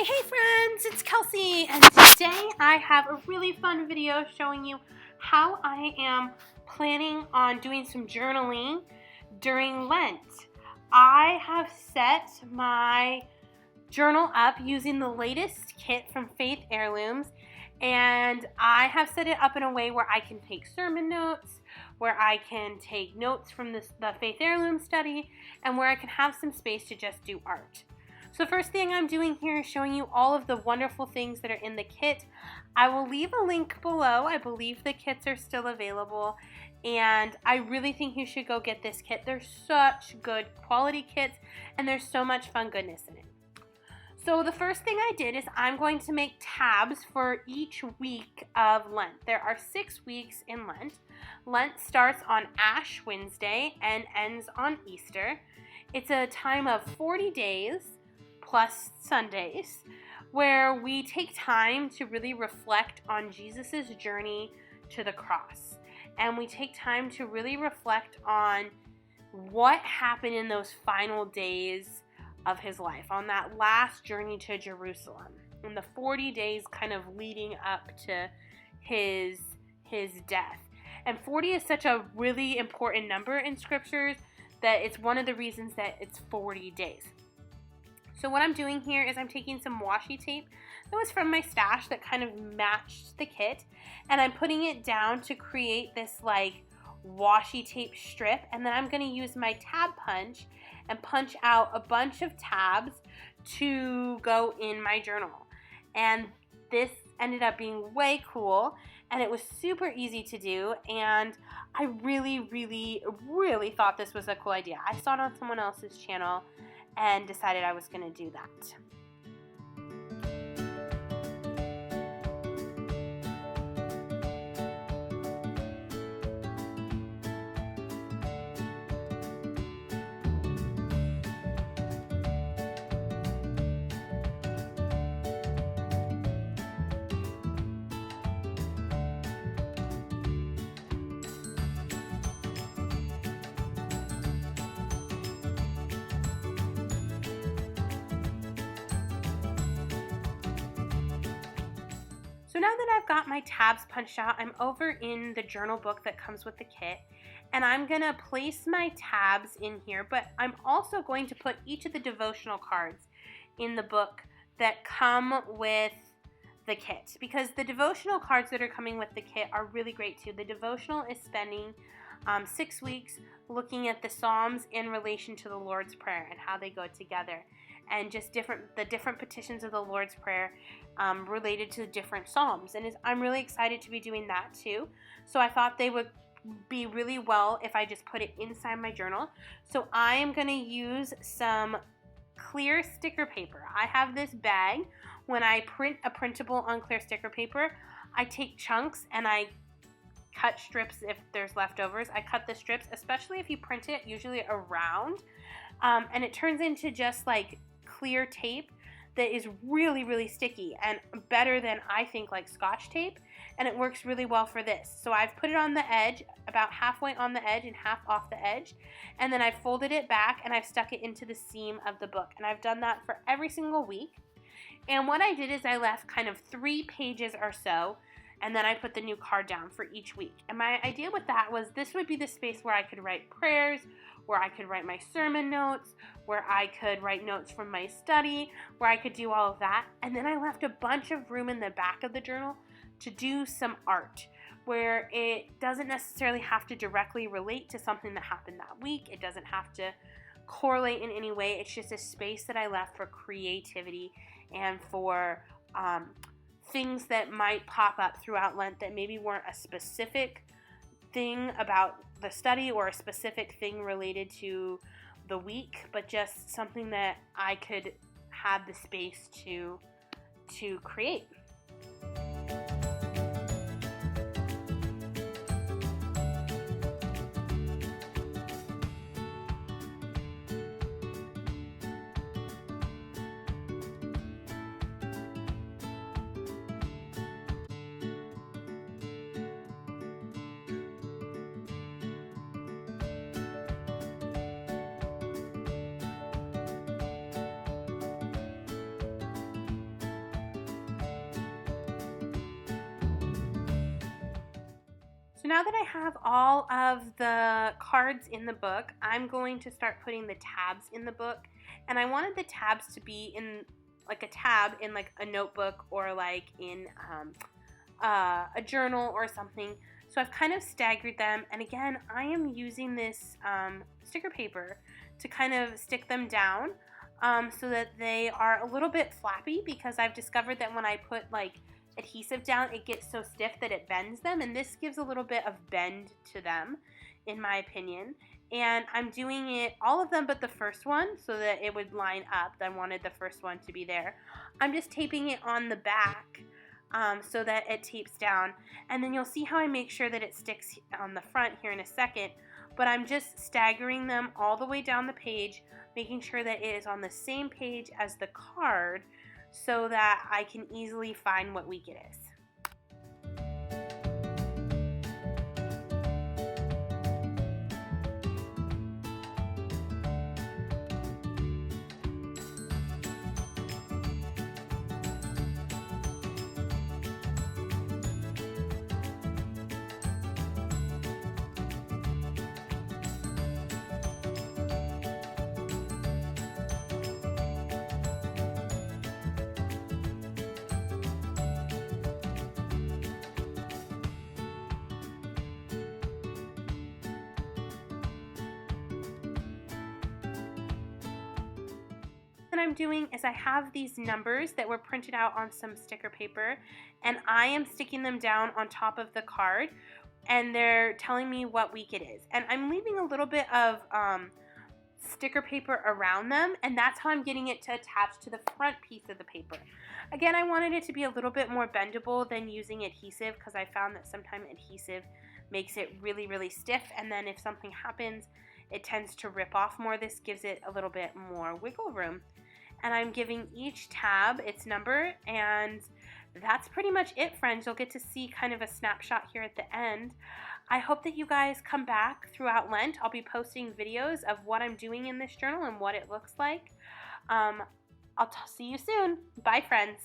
Hey friends, it's Kelsey, and today I have a really fun video showing you how I am planning on doing some journaling during Lent. I have set my journal up using the latest kit from Faith Heirlooms, and I have set it up in a way where I can take sermon notes, where I can take notes from the Faith Heirloom study, and where I can have some space to just do art. So first thing I'm doing here is showing you all of the wonderful things that are in the kit. I will leave a link below. I believe the kits are still available, and I really think you should go get this kit. They're such good quality kits, and there's so much fun goodness in it. So the first thing I did is I'm going to make tabs for each week of Lent. There are 6 weeks in Lent. Lent starts on Ash Wednesday and ends on Easter. It's a time of 40 days plus Sundays, where we take time to really reflect on Jesus' journey to the cross. And we take time to really reflect on what happened in those final days of his life, on that last journey to Jerusalem, in the 40 days kind of leading up to his death. And 40 is such a really important number in scriptures that it's one of the reasons that it's 40 days. So what I'm doing here is I'm taking some washi tape that was from my stash that kind of matched the kit, and I'm putting it down to create this like washi tape strip, and then I'm going to use my tab punch and punch out a bunch of tabs to go in my journal. And this ended up being way cool, and it was super easy to do, and I really thought this was a cool idea. I saw it on someone else's channel and decided I was going to do that. So now that I've got my tabs punched out, I'm over in the journal book that comes with the kit, and I'm going to place my tabs in here, but I'm also going to put each of the devotional cards in the book that come with the kit, because the devotional cards that are coming with the kit are really great too. The devotional is spending 6 weeks looking at the Psalms in relation to the Lord's Prayer and how they go together, and just the different petitions of the Lord's Prayer related to different Psalms. And I'm really excited to be doing that too. So I thought they would be really well if I just put it inside my journal. So I am going to use some clear sticker paper. I have this bag. When I print a printable on clear sticker paper, I take chunks and I cut strips if there's leftovers. I cut the strips, especially if you print it usually around, and it turns into just like clear tape that is really sticky and better than, I think, like Scotch tape, and it works really well for this. So I've put it on the edge, about halfway on the edge and half off the edge, and then I've folded it back and I've stuck it into the seam of the book, and I've done that for every single week. And what I did is I left kind of 3 pages or so, and then I put the new card down for each week. And my idea with that was this would be the space where I could write prayers, where I could write my sermon notes, where I could write notes from my study, where I could do all of that. And then I left a bunch of room in the back of the journal to do some art, where it doesn't necessarily have to directly relate to something that happened that week. It doesn't have to correlate in any way. It's just a space that I left for creativity and for things that might pop up throughout Lent that maybe weren't a specific thing about the study or a specific thing related to the week, but just something that I could have the space to create. So now that I have all of the cards in the book, I'm going to start putting the tabs in the book. And I wanted the tabs to be in like a tab in like a notebook or like in a journal or something. So I've kind of staggered them. And again, I am using this sticker paper to kind of stick them down so that they are a little bit flappy, because I've discovered that when I put like adhesive down, it gets so stiff that it bends them, and this gives a little bit of bend to them, in my opinion. And I'm doing it, all of them but the first one, so that it would line up. I wanted the first one to be there. I'm just taping it on the back so that it tapes down, and then you'll see how I make sure that it sticks on the front here in a second. But I'm just staggering them all the way down the page, making sure that it is on the same page as the card, so that I can easily find what week it is. What I'm doing is I have these numbers that were printed out on some sticker paper, and I am sticking them down on top of the card, and they're telling me what week it is. And I'm leaving a little bit of sticker paper around them, and that's how I'm getting it to attach to the front piece of the paper. Again, I wanted it to be a little bit more bendable than using adhesive, because I found that sometimes adhesive makes it really, really stiff, and then if something happens, it tends to rip off more. This gives it a little bit more wiggle room. And I'm giving each tab its number, and that's pretty much it, friends. You'll get to see kind of a snapshot here at the end. I hope that you guys come back throughout Lent. I'll be posting videos of what I'm doing in this journal and what it looks like. I'll see you soon. Bye, friends.